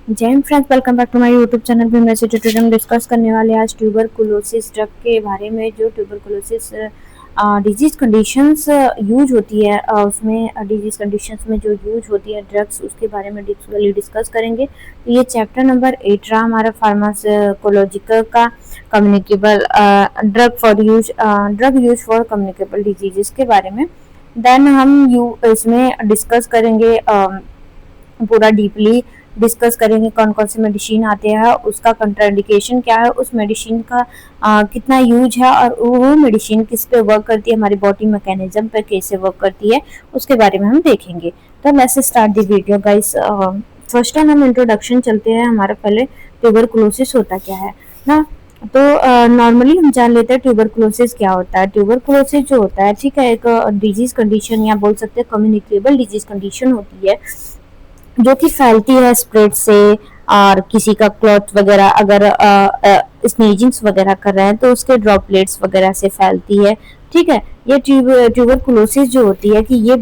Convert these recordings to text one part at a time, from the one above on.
जय Hind friends, welcome back to my YouTube channel पे। मैं टुडे हम डिस्कस करने वाले हैं आज ट्यूबरकुलोसिस ड्रग के बारे में। जो ट्यूबरकुलोसिस डिजीज कंडीशंस यूज होती है, उसमें डिजीज कंडीशंस में जो यूज होती है ड्रग्स, उसके बारे में डिस्कस करेंगे। तो ये चैप्टर नंबर 8 रहा हमारा फार्माकोलॉजिकल का, communicable drug use for communicable diseases के बारे में। देन हम इसमें डिस्कस करेंगे, पूरा डीपली डिस्कस करेंगे कौन कौन से मेडिसिन आते हैं, उसका कंट्राइंडिकेशन क्या है, उस मेडिसिन का कितना यूज है, और वो मेडिसिन किस पे वर्क करती है, हमारी बॉडी मैकेनिज्म पे कैसे वर्क करती है, उसके बारे में हम देखेंगे। तो let's start the video guys. First time हम इंट्रोडक्शन चलते हैं हमारा। पहले ट्यूबरकुलोसिस होता क्या है ना। तो नॉर्मली हम जान लेते हैं ट्यूबरकुलोसिस क्या होता है। ट्यूबरकुलोसिस जो होता है, ठीक है, एक डिजीज कंडीशन या बोल सकते हैं कम्युनिकेबल डिजीज कंडीशन होती है, जो कि फैलती है स्प्रेड से। और किसी का क्लॉथ वगैरह अगर स्नीजिंग्स वगैरह कर रहे हैं तो उसके ड्रॉपलेट्स वगैरह से फैलती है, ठीक है। ये ट्यूबरकुलोसिस जो होती है कि ये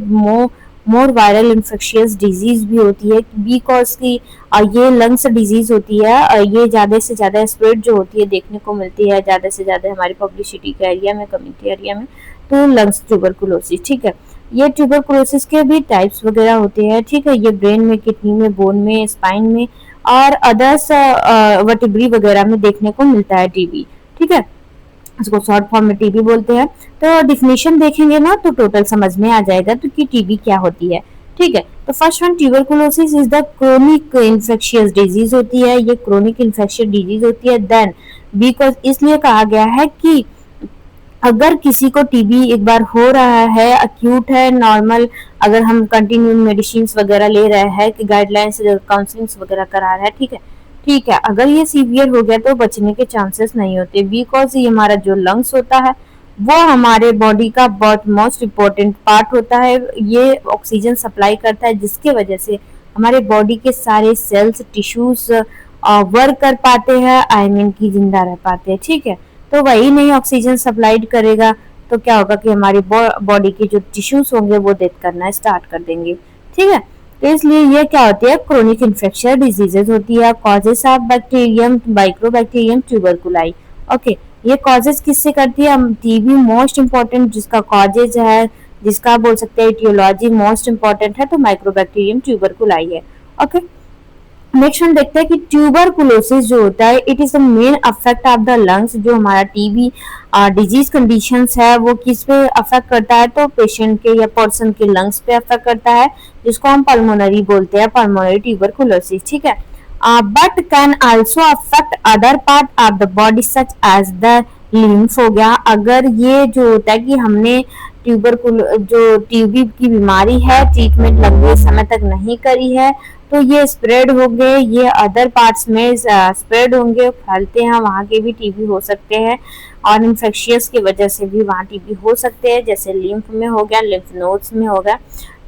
मोर वायरल इन्फेक्शियस डिजीज भी होती है, बिकॉज की ये लंग्स डिजीज होती है। ये ज़्यादा से ज़्यादा स्प्रेड जो होती है देखने को मिलती है ज़्यादा से ज़्यादा हमारी पब्लिसिटी के एरिया में, कम्युनिटी एरिया में। तो लंग्स ट्यूबरकुलोसिस, ठीक है। ये ट्यूबरकुलोसिस के भी टाइप्स वगैरह होते हैं, ठीक है। ये ब्रेन में, किडनी में, बोन में, स्पाइन में और अदर्स वर्टिब्री वगैरह में देखने को मिलता है टीबी, ठीक है। इसको शॉर्ट फॉर्म में टीबी बोलते हैं। तो डिफिनेशन देखेंगे ना तो टोटल समझ में आ जाएगा तो कि टीबी क्या होती है, ठीक है। तो first one, tuberculosis is the chronic infectious disease होती है। ये क्रोनिक इन्फेक्शियस डिजीज होती है। देन बिकॉज इसलिए कहा गया है कि अगर किसी को टीबी एक बार हो रहा है, अक्यूट है, नॉर्मल, अगर हम कंटिन्यू मेडिसिन वगैरह ले रहे हैं कि गाइडलाइंस काउंसलिंग वगैरह करा रहे हैं, ठीक है, ठीक है, अगर ये सीवियर हो गया तो बचने के चांसेस नहीं होते, बिकॉज ये हमारा जो लंग्स होता है वो हमारे बॉडी का बहुत मोस्ट इम्पोर्टेंट पार्ट होता है। ये ऑक्सीजन सप्लाई करता है, जिसके वजह से हमारे बॉडी के सारे सेल्स, टिश्यूज वर्क कर पाते हैं, आई मीन की जिंदा रह पाते हैं, ठीक है। तो वही नहीं ऑक्सीजन सप्लाइड करेगा तो क्या होगा कि हमारी बॉडी के जो टिश्यूज होंगे वो डेथ करना स्टार्ट कर देंगे, ठीक है। तो इसलिए ये क्या होती है, क्रोनिक इन्फेक्शन डिजीजेज होती है। Causes of bacterium, microbacterium, tuberculi. Okay, ये कॉजेज किससे करती है, टीबी मोस्ट इम्पोर्टेंट जिसका कॉजेज है, जिसका बोल सकते हैं इटियोलॉजी मोस्ट इम्पोर्टेंट है, तो माइक्रोबैक्टीरियम ट्यूबरकुलाई है। ओके, नेक्स्ट हम देखते हैं कि ट्यूबरकुलोसिस जो होता है, it is the main affect of the lungs. जो हमारा टीबी डिजीज कंडीशंस है वो किस पे अफेक्ट करता है, तो पेशेंट के या पर्सन के लंग्स पे अफेक्ट करता है, जिसको हम पल्मोनरी बोलते हैं, पल्मोनरी ट्यूबरकुलोसिस, ठीक है। But can also affect other part of the body such as the lymph हो गया। अगर ये जो होता है कि हमने जो टीबी की बीमारी है ट्रीटमेंट लंबे समय तक नहीं करी है, तो ये स्प्रेड हो गए, ये अदर पार्ट्स में स्प्रेड होंगे, फैलते हैं, वहाँ के भी टीबी हो सकते हैं। और इन्फेक्शियस की वजह से भी वहाँ टीबी हो सकते हैं, जैसे लिम्फ में हो गया, लिम्फ नोड्स में हो गया,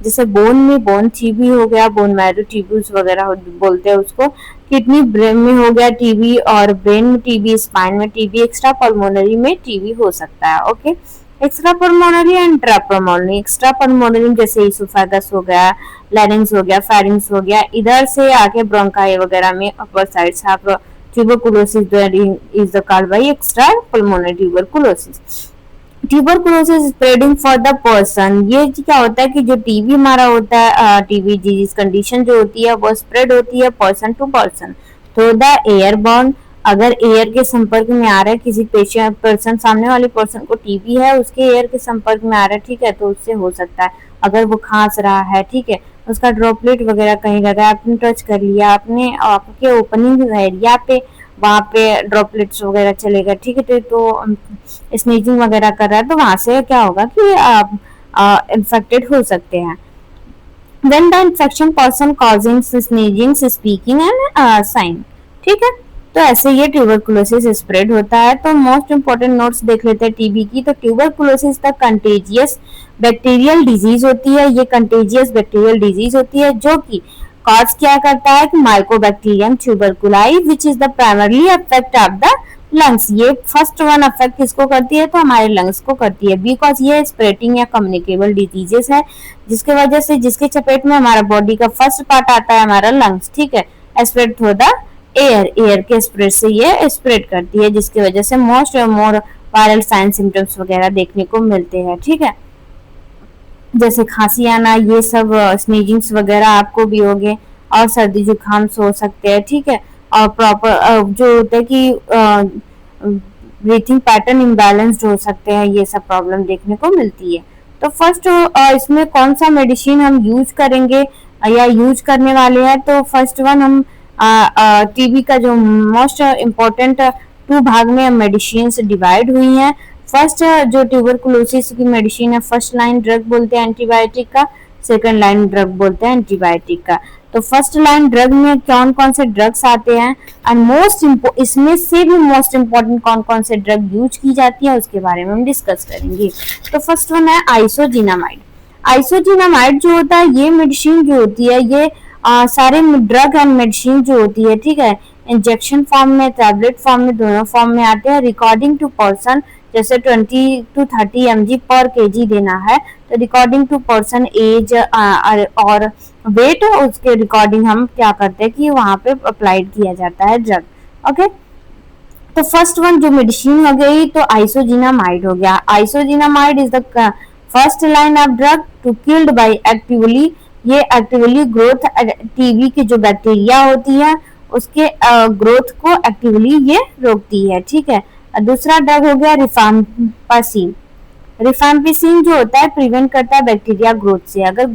जैसे बोन में बोन टीबी हो गया, बोन मैरो टीबी वगैरह बोलते हैं उसको। किडनी ब्रेन में हो गया टीबी, और ब्रेन में टीबी, स्पाइन में टीबी, एक्स्ट्रा पल्मोनरी में टीबी हो सकता है। Okay, extra pulmonary and intra pulmonary. Extra pulmonary जैसे इसोफेगस हो गया, लैरिंग्स हो गया, फेरिंग्स हो गया, इधर से आके ब्रोंकाई वगैरह में अपर साइड से आप tuberculosis is the called by extra pulmonary tuberculosis. Tuberculosis spreading for the person. ये क्या होता है कि जो टीबी हमारा होता है, टीबी डिजीज कंडीशन जो होती है वो स्प्रेड होती है person to person through the airborne. अगर एयर के संपर्क में आ रहा है किसी पेशेंट पर्सन, सामने वाले पर्सन को टीबी है, उसके एयर के संपर्क में आ रहा है, ठीक है, तो उससे हो सकता है। अगर वो खांस रहा है, ठीक है, उसका ड्रॉपलेट वगैरह कहीं लगा, आपने टच कर लिया, आपने आपके ओपनिंग एरिया पे, वहाँ पे ड्रॉपलेट्स वगैरह चलेगा, ठीक है। तो स्नीजिंग वगैरह कर रहा है तो वहां से क्या होगा कि आप इन्फेक्टेड हो सकते हैं। When the infection person causing sneezing, speaking and sign, ठीक है। तो ऐसे ये ट्यूबरकुलोसिस स्प्रेड होता है। तो मोस्ट इंपोर्टेंट नोट्स देख लेते हैं टीबी की। तो tuberculosis the contagious bacterial disease होती है। ये कंटेजियस बैक्टीरियल डिजीज होती है जो कि कॉज क्या करता है कि mycobacterium tuberculi which is the primarily affect of the lungs. ये फर्स्ट वन अफेक्ट किसको करती है, तो हमारे लंग्स को करती है, बिकॉज ये स्प्रेडिंग या कम्युनिकेबल डिजीजेस है, जिसके वजह से जिसके चपेट में हमारा बॉडी का फर्स्ट पार्ट आता है हमारा लंग्स, ठीक है। स्प्रेड थ्रू द एयर के स्प्रेड से ये स्प्रेड करती है, जिसकी वजह से मोर वायरल साइन सिम्टम्स वगैरह देखने को मिलते हैं। ठीक है, जैसे खांसी आना, ये सब स्नीजिंग्स वगैरह आपको भी होंगे, और सर्दी जुकाम हो सकते हैं। ठीक है, और प्रॉपर जो होता है कि ब्रीथिंग पैटर्न इम्बैलेंस्ड हो सकते हैं, ये सब प्रॉब्लम देखने को मिलती है। तो फर्स्ट इसमें कौन सा मेडिसिन हम यूज करेंगे या यूज करने वाले हैं, तो फर्स्ट वन हम टीबी का जो मोस्ट इम्पोर्टेंट 2 भाग में मेडिसिन डिवाइड हुई हैं। फर्स्ट जो ट्यूबरकुलोसिस की मेडिसिन है, फर्स्ट लाइन ड्रग बोलते हैं एंटीबायोटिक का, सेकंड लाइन ड्रग बोलते हैं एंटीबायोटिक का। तो फर्स्ट लाइन ड्रग में कौन कौन से ड्रग्स आते हैं एंड इसमें से भी मोस्ट इम्पोर्टेंट कौन कौन से ड्रग यूज की जाती है उसके बारे में हम डिस्कस करेंगे। तो फर्स्ट वन है आइसोजिनामाइड। आइसोजिनामाइड जो होता है, ये मेडिसिन जो होती है, ये सारे ड्रग एंड मेडिसिन जो होती है, ठीक है, इंजेक्शन फॉर्म में, टैबलेट फॉर्म में, दोनों फॉर्म में आते हैं। रिकॉर्डिंग टू पर्सन, जैसे 20 to 30 mg पर kg देना है, तो रिकॉर्डिंग टू पर्सन एज और वेट, उसके रिकॉर्डिंग हम क्या करते हैं कि वहां पे अप्लाइड किया जाता है ड्रग। ओके, तो फर्स्ट वन जो मेडिसिन हो गई तो आइसोजिनामाइड हो गया। Isoniazid is the first line of drug to killed by actively, ये एक्टिवली ग्रोथ टीबी की जो बैक्टीरिया होती है उसके ग्रोथ को एक्टिवली ये रोकती है। ठीक है, दूसरा ड्रग हो गया रिफाम्पासिन। रिफाम्पिसिन जो होता है प्रिवेंट करता है बैक्टीरिया ग्रोथ से। अगर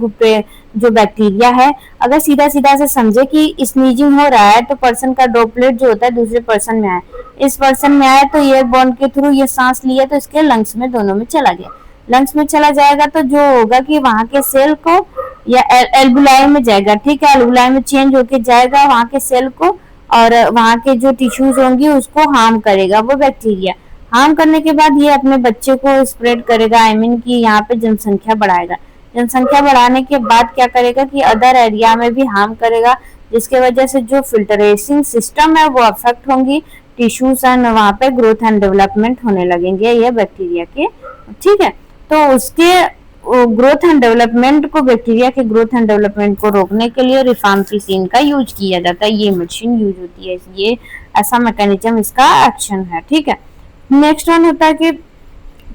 जो बैक्टीरिया है, अगर सीधा सीधा से समझे कि स्नीजिंग हो रहा है, तो पर्सन का ड्रॉपलेट जो होता है दूसरे पर्सन में आए, इस पर्सन में आए तो एयर बॉन्ड के थ्रू ये सांस लिया तो इसके लंग्स में, दोनों में चला गया, लंग्स में चला जाएगा तो जो होगा कि वहां के सेल को या एल्बुलाई में जाएगा। ठीक है, एल्बुलाई में चेंज होके जाएगा वहां के सेल को, और वहां के जो टिश्यूज होंगी उसको हार्म करेगा वो बैक्टीरिया। हार्म करने के बाद ये अपने बच्चे को स्प्रेड करेगा, आई मीन कि यहाँ पे जनसंख्या बढ़ाएगा। जनसंख्या बढ़ाने के बाद क्या करेगा कि अदर एरिया में भी हार्म करेगा, जिसके वजह से जो फिल्टरेशन सिस्टम है वो अफेक्ट होंगी, टिश्यूज एंड वहां पे ग्रोथ एंड डेवलपमेंट होने लगेंगे ये बैक्टीरिया के। ठीक है, तो उसके ग्रोथ एंड डेवलपमेंट को, बैक्टीरिया के ग्रोथ एंड डेवलपमेंट को रोकने के लिए रिफाम्पिसिन का यूज किया जाता है, ये मेडिसिन यूज होती है, ये ऐसा मैकेनिज्म इसका एक्शन है। ठीक है, नेक्स्ट वन होता है कि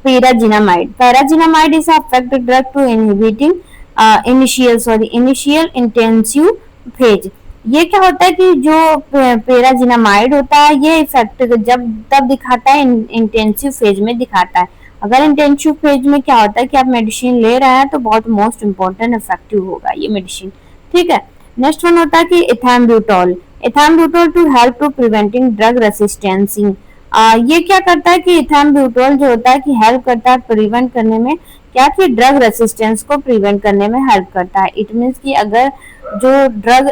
pyrazinamide. Pyrazinamide is effective drug to inhibiting initial intensive phase. ये क्या होता है कि जो पैराजिनामाइड होता है ये इफेक्ट जब तब दिखाता है, इंटेंसिव फेज में दिखाता है। अगर इंटेंसिव फेज में क्या होता है कि आप मेडिसिन ले रहे हैं तो बहुत मोस्ट इम्पोर्टेंट इफेक्टिव होगा ये मेडिसिन। ठीक है, नेक्स्ट वन होता है कि ethambutol. Ethambutol to help to preventing drug resistancing. ये क्या करता है कि इथैम्ब्यूटोल जो होता है कि हेल्प करता है प्रिवेंट करने में, क्या कि ड्रग रेसिस्टेंस को प्रिवेंट करने में हेल्प करता है। इट मीन्स कि अगर जो ड्रग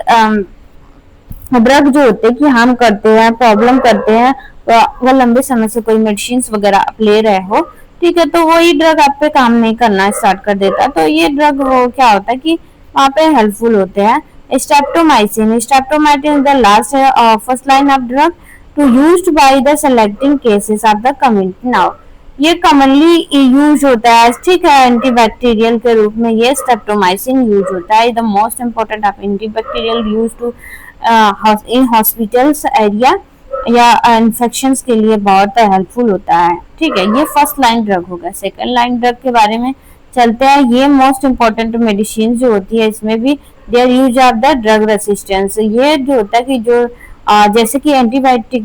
जो होते हैं कि हार्म करते हैं, प्रॉब्लम करते हैं, तो अगर लंबे समय से कोई मेडिसिन वगैरह आप ले रहे हो, ठीक है, तो वही ड्रग आप पे काम नहीं करना स्टार्ट कर देता, तो ये ड्रग वो क्या होता है कि वहाँ पे हेल्पफुल होते हैं। Streptomycin. Streptomycin is the last first line of drug to used by the selecting cases of the community. Now ये कॉमनली यूज होता है, ठीक है, एंटीबैक्टीरियल के रूप में ये स्ट्रेप्टोमाइसिन यूज होता है। The most important of antibacterial use to in hospitals area या इन्फेक्शंस के लिए बहुत हेल्पफुल होता है। ठीक है, ये फर्स्ट लाइन ड्रग होगा। सेकंड लाइन ड्रग के बारे में चलते हैं। ये मोस्ट इम्पोर्टेंट मेडिसिन जो होती है इसमें भी there use of the drug resistance. ये जो होता है कि जो जैसे कि एंटीबायोटिक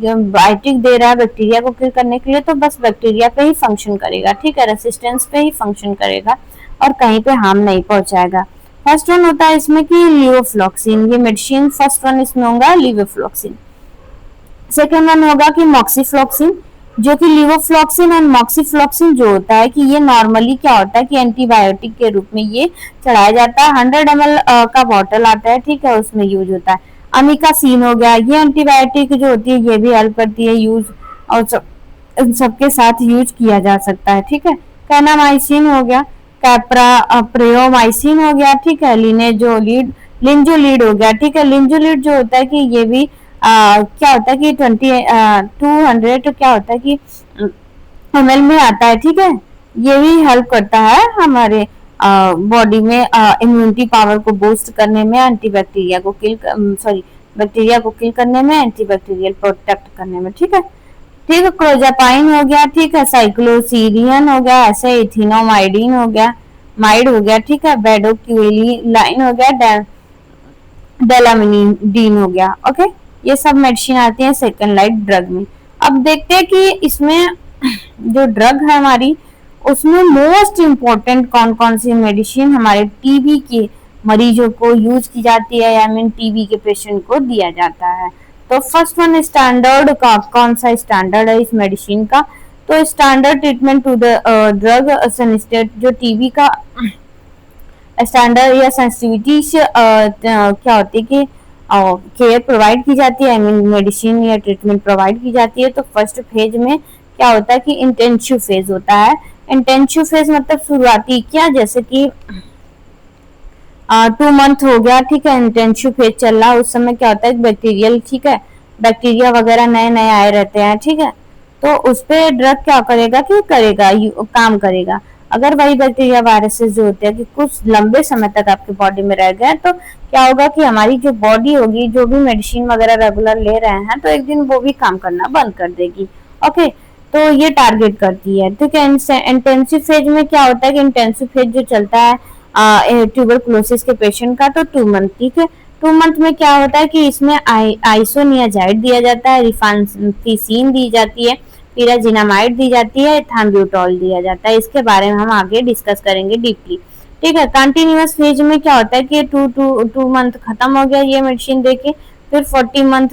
दे रहा है बैक्टीरिया को किल करने के लिए, तो बस बैक्टीरिया पे ही फंक्शन करेगा, ठीक है, रेसिस्टेंस पे ही फंक्शन करेगा और कहीं पे हार्म नहीं पहुंचाएगा। फर्स्ट वन होता है इसमें कि लिवोफ्लॉक्सिन। ये मेडिसिन फर्स्ट वन इसमें होगा लिवोफ्लॉक्सिन। सेकेंड वन होगा कि मॉक्सीफ्लॉक्सिन, जो कि लिवोफ्लॉक्सिन और मॉक्सीफ्लॉक्सिन जो होता है कि ये नॉर्मली क्या होता है कि एंटीबायोटिक के रूप में ये चढ़ाया जाता है। 100 ml का बॉटल आता है, ठीक है, उसमें यूज होता है। अमिकासिन हो गया, ये एंटीबायोटिक जो होती है ये भी हेल्प करती है यूज, और इन सबके साथ यूज किया जा सकता है। ठीक है, कैनामाइसिन हो गया, कैप्राप्रियोमाइसिन हो गया, ठीक है, लिंजोलीड हो गया, ठीक है। लिंजोलीड जो होता है कि ये भी क्या होता है कि 200 क्या होता है कि ml में आता है, ठीक है, ये भी हेल्प करता है हमारे बॉडी में इम्यूनिटी पावर को बूस्ट करने में, एंटीबैक्टीरिया को बैक्टीरिया को किल करने में, एंटीबैक्टीरियल प्रोटेक्ट करने में। ठीक है, क्लोजापाइन हो गया, ठीक है, साइक्लोसीरियन हो गया, ऐसे इथिनोमाइडिन हो गया, माइड हो गया, ठीक है, बेडोक्विलाइन हो गया, डेलामिनिडीन हो गया। ओके, ये सब मेडिसिन आती है सेकेंड लाइन ड्रग में। अब देखते हैं कि इसमें जो ड्रग है हमारी, उसमें मोस्ट इम्पोर्टेंट कौन कौन सी मेडिसिन हमारे टीबी के मरीजों को यूज की जाती है, या मीन टीबी के पेशेंट को दिया जाता है। तो फर्स्ट वन स्टैंडर्ड का, कौन सा स्टैंडर्ड है इस मेडिसिन का? तो standard treatment to the drug जो टीबी का स्टैंडर्ड या सेंसिटिविटी से क्या होती है कि केयर प्रोवाइड की जाती है, आई मीन मेडिसिन या ट्रीटमेंट प्रोवाइड की जाती है। तो फर्स्ट फेज में क्या होता है कि इंटेंसिव फेज होता है। इंटेंसिव फेज मतलब शुरुआती, क्या जैसे कि 2 मंथ हो गया, ठीक है, इंटेंसिव फेज चल रहा है, उस समय क्या होता है बैक्टीरियल, ठीक है, बैक्टीरिया वगैरह नए नए आए रहते हैं, ठीक है, तो उस पे ड्रग क्या करेगा कि काम करेगा। अगर वही बैक्टीरिया वायरसेस जो होते हैं कि कुछ लंबे समय तक आपके बॉडी में रह गए, तो क्या होगा कि हमारी जो बॉडी होगी, जो भी मेडिसिन वगैरह रेगुलर ले रहे हैं, तो एक दिन वो भी काम करना बंद कर देगी। ओके, तो ये टारगेट करती है। ठीक है, इंटेंसिव फेज में क्या होता है कि इंटेंसिव फेज जो चलता है ट्यूबरकुलोसिस के पेशेंट का, तो 2 मंथ, ठीक है, 2 मंथ में क्या होता है कि इसमें आइसोनियाजाइड दिया जाता है, रिफाम्पिसिन दी जाती है, पिराजिनामाइड दी जाती है, थाम्ब्यूटॉल दिया जाता है। इसके बारे में हम आगे डिस्कस करेंगे डीपली। ठीक है, कंटिन्यूअस फेज में क्या होता है कि 2 मंथ खत्म हो गया ये मेडिसिन देके, फिर 4 मंथ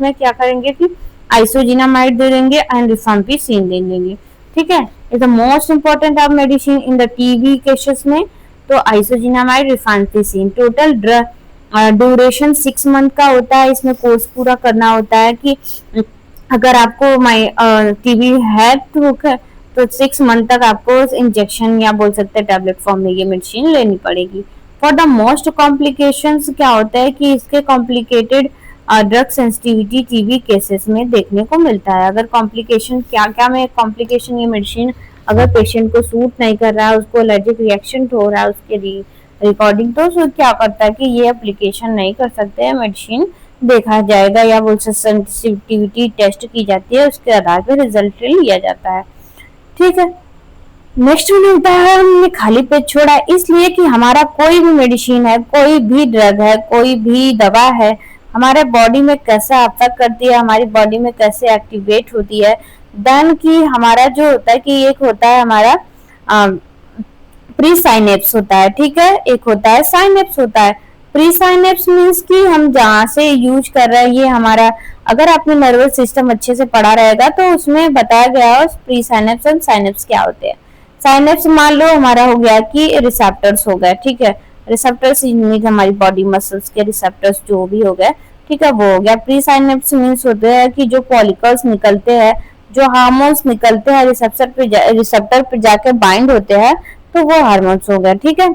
में क्या करेंगे कि आइसोजिनामाइड दे देंगे एंड रिफाम्पिसिन दे देंगे। ठीक है, is the most important of medicine in the TB cases में। तो आइसोजिनामाइड, रिफाम्पिसिन, टोटल ड्यूरेशन 6 मंथ का होता है। इसमें कोर्स पूरा करना होता है कि अगर आपको टीबी है तो 6 मंथ तक आपको इंजेक्शन या बोल सकते हैं टैबलेट फॉर्म में ये मेडिसिन लेनी पड़ेगी। फॉर द मोस्ट कॉम्प्लिकेशंस क्या होता है कि इसके complicated drug sensitivity TB cases में देखने को मिलता है। अगर कॉम्प्लिकेशन क्या क्या में कॉम्प्लिकेशन, ये मेडिसिन अगर पेशेंट को सूट नहीं कर रहा है, उसको एलर्जिक रिएक्शन हो रहा है उसके रिकॉर्डिंग, तो उसको क्या करता है कि ये एप्लीकेशन नहीं कर सकते हैं, मेडिसिन देखा जाएगा या बोल सेंसिटिविटी टेस्ट की जाती है, उसके आधार पर रिजल्ट लिया जाता है। ठीक है, नेक्स्ट वन होता है हमने खाली पेट छोड़ा, इसलिए कि हमारा कोई भी मेडिसिन है, कोई भी ड्रग है, कोई भी दवा है, हमारे बॉडी में कैसे अफेक्ट करती है, हमारी बॉडी में कैसे एक्टिवेट होती है। देन कि हमारा जो होता है कि एक होता है हमारा प्री साइनेप्स होता है, ठीक है, एक होता है साइनेप्स होता है। प्री साइनेप्स मीन्स कि हम जहाँ से यूज कर रहे हैं, ये हमारा, अगर आपने नर्वस सिस्टम अच्छे से पढ़ा रहेगा तो उसमें बताया गया है प्री साइनेप्स एंड साइनेप्स क्या होते हैं। साइनेप्स मान लो हमारा हो गया कि रिसेप्टर्स हो गए, ठीक है, रिसेप्टर्स मीन हमारी बॉडी मसल्स के रिसेप्टर्स जो भी हो गए, ठीक है, वो हो गया। प्री साइनेप्स मीन्स होते हैं कि जो पॉलिकल्स निकलते हैं, जो हार्मोन्स निकलते हैं रिसेप्टर पे जाके बाइंड होते हैं, तो वो हार्मोन्स हो गए। ठीक है,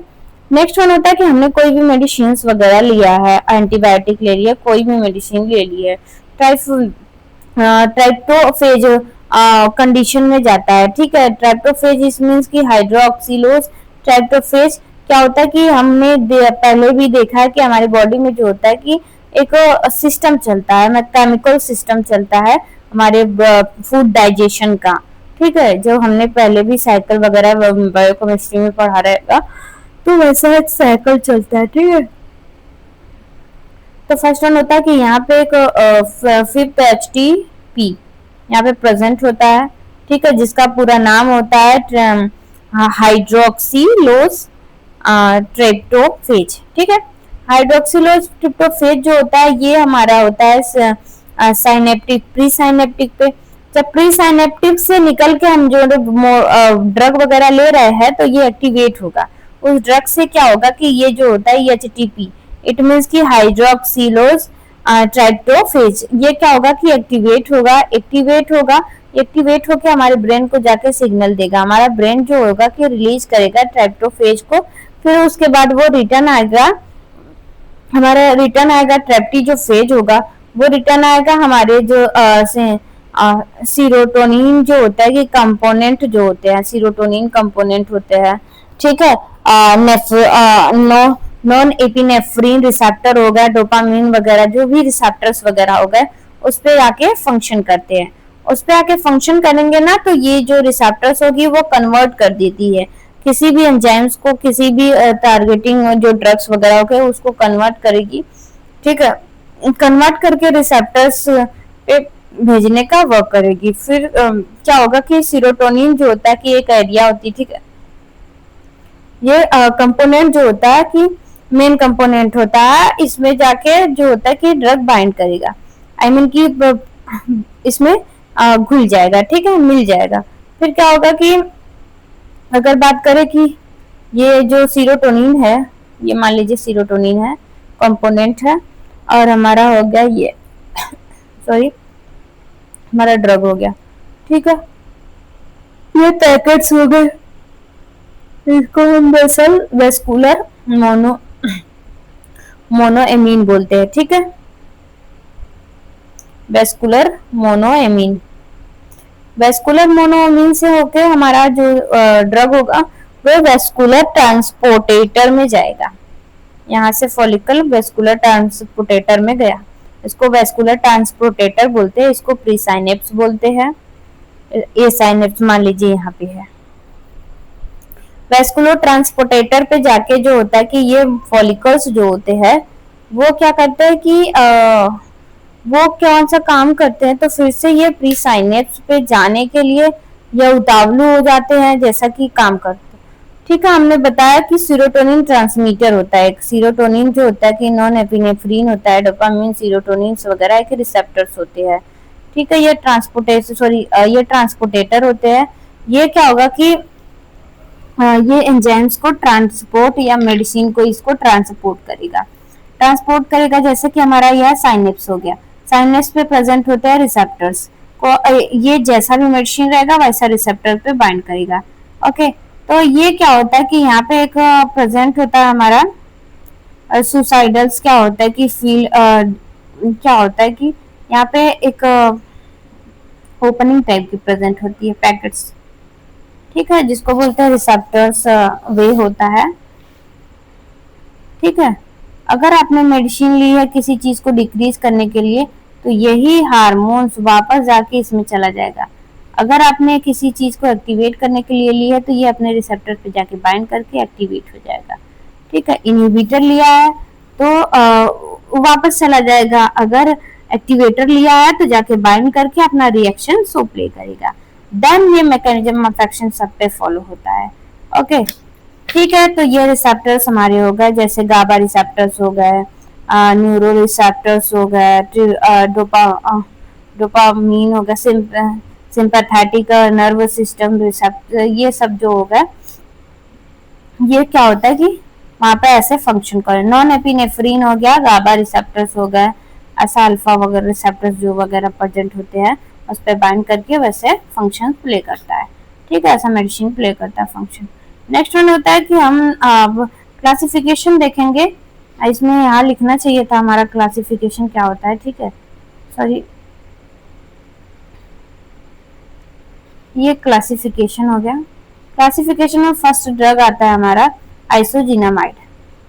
नेक्स्ट वन होता है कि हमने कोई भी मेडिसिन वगैरह लिया है, एंटीबायोटिक ले लिया, कोई भी मेडिसिन ले ली है, ट्राइप्टोफेज कंडीशन में जाता है। ठीक है, ट्राइप्टोफेज इस मीन्स की हाइड्रोक्सिलोज ट्राइप्टोफेज क्या होता है कि हमने पहले भी देखा है कि हमारे बॉडी में जो होता है कि एक सिस्टम चलता है, केमिकल सिस्टम चलता है हमारे फूड डाइजेशन का। ठीक है, जो हमने पहले भी साइकिल वगैरह बायोकेमिस्ट्री में पढ़ा रहेगा, तो वैसा एक साइकिल चलता है। ठीक है, तो फर्स्ट वन होता है कि यहाँ पे एक 5th HTP यहाँ पे प्रेजेंट होता है, ठीक है, जिसका पूरा नाम होता है हाइड्रोक्सिलोज ट्रिप्टोफेज। ठीक है, हाइड्रोक्सिलोज ट्रिप्टोफेज जो होता है ये हमारा होता है साइनेप्टिक, प्री साइनेप्टिक पे। जब प्री साइनेप्टिक से निकल के हम जो ड्रग वगैरह ले रहे हैं, तो ये एक्टिवेट होगा। उस ड्रग से क्या होगा कि ये जो होता है HTP, इट मीन्स की हाइड्रोक्सिलोज ट्राइप्टोफेज, ये क्या होगा कि एक्टिवेट होकर हमारे ब्रेन को जाके सिग्नल देगा। हमारा ब्रेन जो होगा कि रिलीज करेगा ट्राइप्टोफेज को, फिर उसके बाद वो रिटर्न आएगा, हमारा रिटर्न आएगा ट्रेप्टी जो फेज होगा, वो रिटर्न आएगा हमारे जो सीरोटोनिन जो होता है कि कंपोनेंट जो होते हैं, सीरोटोनिन कंपोनेंट होते हैं। ठीक है, नॉन एपिनेफ्रीन रिसेप्टर हो गया, डोपामिन वगैरह जो भी रिसेप्टर्स वगैरह हो गए उस पे आके फंक्शन करते हैं। उस पे आके फंक्शन करेंगे ना तो ये जो रिसेप्टर्स होगी वो कन्वर्ट कर देती है किसी भी एंजाइम्स को, किसी भी टारगेटिंग जो ड्रग्स वगैरह हो गए उसको कन्वर्ट करेगी। ठीक है, कन्वर्ट करके रिसेप्टर्स पे भेजने का वर्क करेगी। फिर क्या होगा कि सीरोटोनिन जो होता है कि एक एरिया होती है, ठीक है, ये कंपोनेंट जो होता है कि मेन कंपोनेंट होता है, इसमें जाके जो होता है कि ड्रग बाइंड करेगा, आई मीन कि इसमें घुल जाएगा, ठीक है, मिल जाएगा। फिर क्या होगा कि अगर बात करें कि ये जो सीरोटोनिन है, ये मान लीजिए सीरोटोनिन है, कंपोनेंट है, और हमारा हो गया ये सॉरी हमारा ड्रग हो गया, ठीक है, ये पैकेट्स हो गए, इसको हम वेस्कुलर मोनोएमीन बोलते हैं, ठीक है, वेस्कुलर मोनोएमीन। वेस्कुलर मोनोएमीन से होके हमारा जो ड्रग होगा वो वेस्कुलर ट्रांसपोर्टेटर में जाएगा। यहाँ से फॉलिकल वेस्कुलर ट्रांसपोर्टेटर में गया, इसको वेस्कुलर ट्रांसपोर्टेटर बोलते हैं, इसको प्रीसाइनेप्स बोलते हैं। ये साइनेप्स मान लीजिए यहाँ पे है। वेस्कुलर ट्रांसपोर्टेटर पे जाके जो होता है कि ये फॉलिकल्स जो होते हैं वो क्या करते हैं कि वो कौन सा काम करते हैं, तो फिर से ये प्री साइनेप्स पे जाने के लिए ये उतावलू हो जाते हैं जैसा कि काम करते हैं। ठीक है, हमने बताया कि सीरोटोनिन ट्रांसमीटर होता है, सीरोटोनिन जो होता है कि नॉन एपिनेफ्रीन होता है, डोपामिन, सीरोटोनिन वगैरह के रिसेप्टर्स होते हैं। ठीक है, ये ये ट्रांसपोर्टेटर होते हैं। ये क्या होगा कि ये एंजाइम्स को ट्रांसपोर्ट या मेडिसिन को इसको ट्रांसपोर्ट करेगा जैसे कि हमारा यह साइनेप्स हो गया, साइनेप्स पे प्रेजेंट होते हैं रिसेप्टर्स को, ये जैसा भी मेडिसिन रहेगा वैसा रिसेप्टर पे बाइंड करेगा। ओके, तो ये क्या होता है कि यहाँ पे एक प्रेजेंट होता है हमारा सुसाइडल्स, क्या होता है कि क्या होता है कि यहाँ पे एक ओपनिंग टाइप की प्रेजेंट होती है, पैकेट्स, ठीक है, जिसको बोलते हैं रिसेप्टर्स वे होता है। ठीक है, अगर आपने मेडिसिन ली है किसी चीज को डिक्रीज करने के लिए तो यही हार्मोन्स वापस जाके इसमें चला जाएगा। अगर आपने किसी चीज को एक्टिवेट करने के लिए ली है तो ये अपने रिसेप्टर पे जाके बाइंड करके एक्टिवेट हो जाएगा। ठीक है, इनहिबिटर लिया है तो वापस चला जाएगा, अगर एक्टिवेटर लिया है तो जाके बाइंड करके अपना रिएक्शन शो प्ले करेगा। देन ये मैकेनिज्म ऑफ एक्शन सब पे फॉलो होता है। ओके, ठीक है, तो ये रिसेप्टर्स हमारे हो गए, जैसे गाबा रिसेप्टर्स हो गए, न्यूरो रिसेप्टर्स हो गए, डोपामीन हो गया, सिंपैथेटिक नर्वस सिस्टम रिसेप्टर, ये सब जो हो गए, ये क्या होता है कि वहां पे ऐसे फंक्शन करे। नॉन एपिनेफ्रीन हो गया, गाबा रिसेप्टर्स हो गए, ऐसा अल्फा वगैरह रिसेप्टर्स जो वगैरह प्रेजेंट होते हैं उस पर बाइंड करके वैसे फंक्शन प्ले करता है। ठीक है, ऐसा मेडिसिन प्ले करता है फंक्शन। नेक्स्ट वन होता है कि हम क्लासिफिकेशन देखेंगे, इसमें यहाँ लिखना चाहिए था हमारा क्लासिफिकेशन क्या होता है। ठीक है, सॉरी, ये क्लासिफिकेशन हो गया। क्लासिफिकेशन में फर्स्ट ड्रग आता है हमारा आइसोजिनामाइड।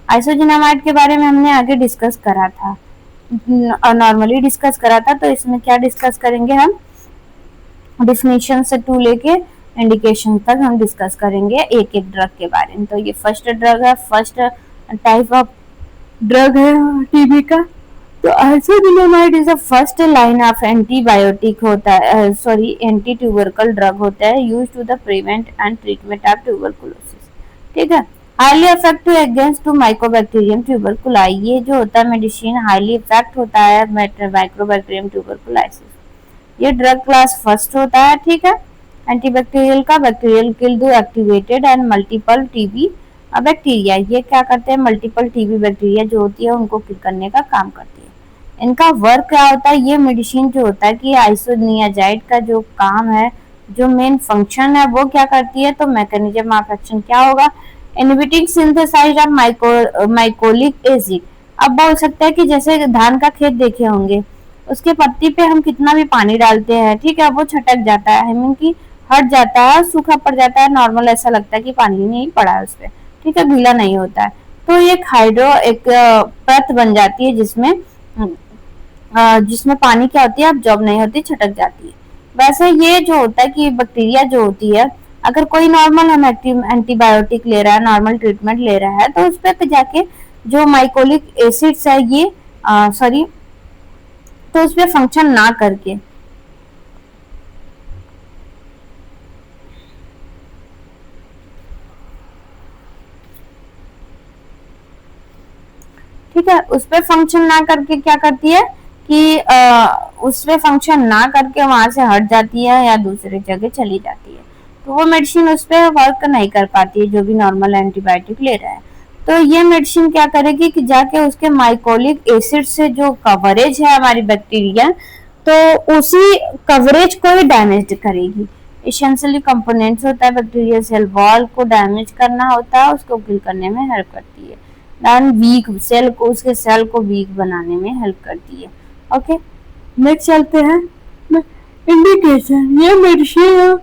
आइसोजिनामाइड के बारे में हमने आगे डिस्कस करा था, नॉर्मली डिस्कस करा था, तो इसमें क्या डिस्कस करेंगे हम, डिफिनेशन से टू लेके इंडिकेशन तक हम डिस्कस करेंगे एक एक ड्रग के बारे में। तो ये फर्स्ट ड्रग है, फर्स्ट टाइप ऑफ ड्रग है टीबी का। तो isoniazid is the first line of antibiotic होता है, सॉरी एंटी ट्यूबरकल ड्रग होता है, used to the prevent and treatment of tuberculosis. ठीक है, highly effective against to mycobacterium tuberculi, ये जो होता है मेडिसिन हाईली इफेक्ट होता है माइक्रोबैक्टीरियम ट्यूबरकुलाइसिस। ये ड्रग क्लास फर्स्ट होता है। ठीक है, एंटीबैक्टीरियल का, बैक्टीरियल किल दो activated and multiple TB bacteria, ये क्या करते हैं, मल्टीपल टीबी बैक्टीरिया जो होती है उनको किल करने का काम करती है। इनका वर्क क्या होता है, ये मेडिसिन जो होता है कि आइसोनियाजाइड का जो काम है, जो मेन फंक्शन है वो क्या करती है, तो मैकेनिज्म ऑफ एक्शन क्या होगा, inhibiting synthesize of mycolic acid. अब बोल सकते हैं कि जैसे धान का खेत देखे होंगे, उसके पत्ती पे हम कितना भी पानी डालते हैं, ठीक है, वो छटक जाता है, आई मीन की हट जाता है, सूखा पड़ जाता है, नॉर्मल ऐसा लगता है कि पानी नहीं पड़ा है उस पर, ठीक है, गीला नहीं होता है। तो एक परत बन जाती है जिसमें पानी क्या होती है, अब्जॉर्ब नहीं होती, छटक जाती है। वैसे ये जो होता है कि बैक्टीरिया जो होती है, अगर कोई नॉर्मल हम एंटीबायोटिक ले रहा है, नॉर्मल ट्रीटमेंट ले रहा है, तो उस पर जाके जो माइकोलिक एसिड्स है ये सॉरी तो उस पर फंक्शन ना करके ठीक है, उस पर फंक्शन ना करके क्या करती है कि उस पर फंक्शन ना करके वहां से हट जाती है या दूसरी जगह चली जाती है, तो वो मेडिसिन उस पर वर्क नहीं कर पाती है जो भी नॉर्मल एंटीबायोटिक ले रहा है। तो ये मेडिसिन क्या करेगी कि जाके उसके माइकोलिक एसिड से जो कवरेज है हमारी बैक्टीरिया, तो उसी कवरेज को ही डैमेज करेगी। एसेंशियली कंपोनेंट्स होता है बैक्टीरिया सेल वॉल को डैमेज करना होता है, उसको किल करने में हेल्प करती है। देन वीक सेल को, उसके सेल को वीक बनाने में हेल्प करती है। ओके, नेक्स्ट चलते हैं इंडिकेशन। ये मेडिसिन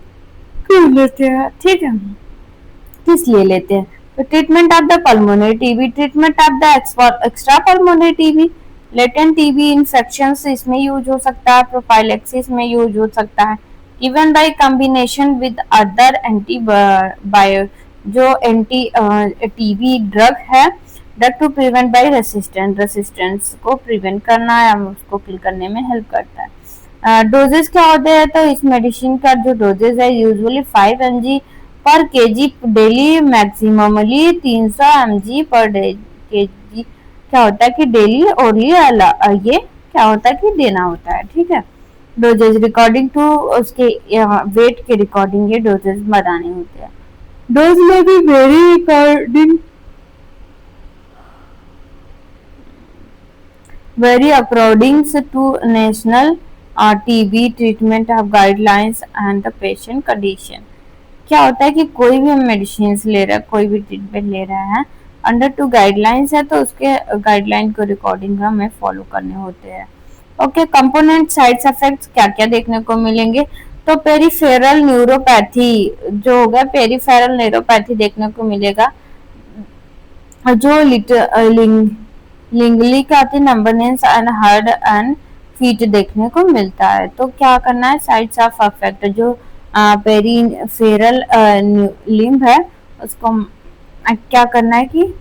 क्यों लेते हैं, ठीक है, किस लिए लेते हैं? तो treatment of the pulmonary TB, treatment of the extra pulmonary TB, latent TB infection इसमें यूज हो सकता है, प्रोफाइलेक्सिस में यूज हो सकता है, even by combination with other antibio जो एंटी टीबी ड्रग है, drug to prevent by resistance को प्रिवेंट करना या उसको किल करने में हेल्प करता है। डोजेस क्या होते हैं? तो इस मेडिसिन का जो डोजेज है यूजुअली 5 mg पर केजी डेली, मैक्सिममली 300 mg पर केजी क्या होता है कि डेली ओरली ये क्या होता है कि देना होता है, ठीक है। डोजेज रिकॉर्डिंग टू उसके वेट के रिकॉर्डिंग ये डोजेज बनाने होते हैं। डोज में भी very according to national TB treatment of guidelines and the patient condition. क्या होता है कि कोई भी हम मेडिसिन ले रहा है, कोई भी ट्रीटमेंट ले रहा है, अंडर 2 गाइडलाइंस है, तो उसके गाइडलाइन को रिकॉर्डिंग हमें फॉलो करने होते हैं। ओके, कंपोनेंट साइड इफेक्ट्स क्या क्या देखने को मिलेंगे? तो पेरिफेरल न्यूरोपैथी जो होगा, पेरिफेरल न्यूरोपैथी देखने को मिलेगा, जो लिंगली आती नंबरनेस एंड हार्ड एंड फीट देखने को मिलता है। तो क्या करना है, साइड्स ऑफ अफेक्ट जो पेरिफेरल लिम्ब है उसको क्या करना है कि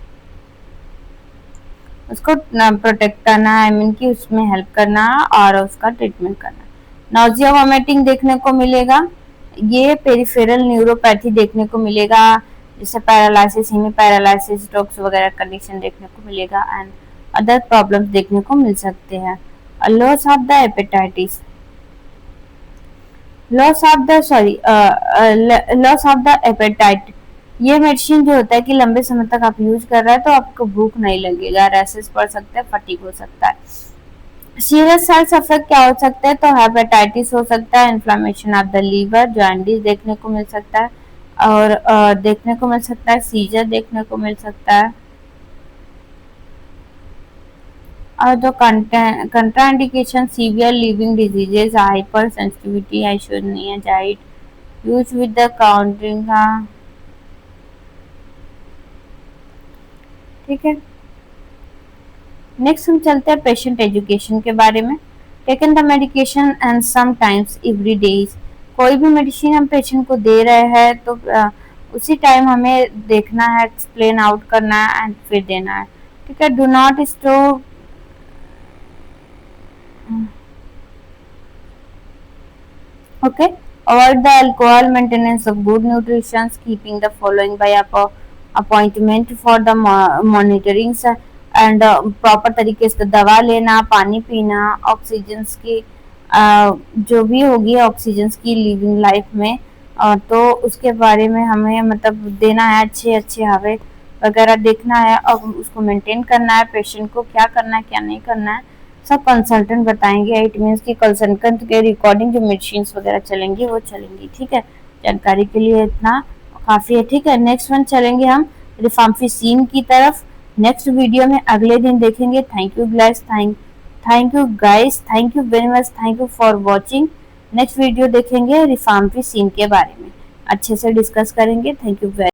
उसको प्रोटेक्ट करना है, आई मीन कि उसमें हेल्प करना और उसका ट्रीटमेंट करना। नॉजिया वॉमिटिंग देखने को मिलेगा, ये पेरिफेरल न्यूरोपैथी देखने को मिलेगा, जैसे पैरालिसिस, हेमी पैरालिसिस, स्ट्रोक्स वगैरह कंडीशन देखने को मिलेगा एंड अदर प्रॉब्लम्स देखने को मिल सकते हैं। Loss of the hepatitis, loss of the apatite, ये मेडिसिन जो होता है कि लंबे समय तक आप यूज कर रहे हैं तो आपको भूख नहीं लगेगा, रैशेस पड़ सकते हैं, फटीग हो सकता है। सीरियस साइड इफेक्ट क्या हो सकते हैं? तो हेपेटाइटिस हो सकता है, inflammation of the liver, jaundice देखने को मिल सकता है और देखने को मिल सकता है, सीजर देखने को मिल सकता है। और जो contraindication, severe living diseases, hyper sensitivity, isoniazid, use with the counting, ठीक है। नेक्स्ट हम चलते हैं पेशेंट एजुकेशन के बारे में। Taken the medication and sometimes every days, कोई भी मेडिसिन हम पेशेंट को दे रहे हैं तो उसी टाइम हमें देखना है, एक्सप्लेन आउट करना है एंड फिर देना है, ठीक है। Do not store, okay, avoid the alcohol, maintenance of good nutrition, keeping the following by appointment for the monitoring and proper तरीके से दवा लेना, पानी पीना, ऑक्सीजन की जो भी होगी ऑक्सीजन की लिविंग लाइफ में, तो उसके बारे में हमें मतलब देना है, अच्छे हवा वगैरह देखना है और उसको मेंटेन करना है। पेशेंट को क्या करना है क्या नहीं करना है सब कंसल्टेंट बताएंगे। इट मीन्स कि कंसल्टेंट के रिकॉर्डिंग जो मेडिसिन वगैरह चलेंगी वो चलेंगी, ठीक है। जानकारी के लिए इतना काफ़ी है, ठीक है। नेक्स्ट वन चलेंगे हम रिफाम्पिसिन की तरफ, नेक्स्ट वीडियो में अगले दिन देखेंगे। Thank you guys, thank you very much, thank you for watching. Next video देखेंगे रिफाम्पिसिन के बारे में, अच्छे से डिस्कस करेंगे। Thank you very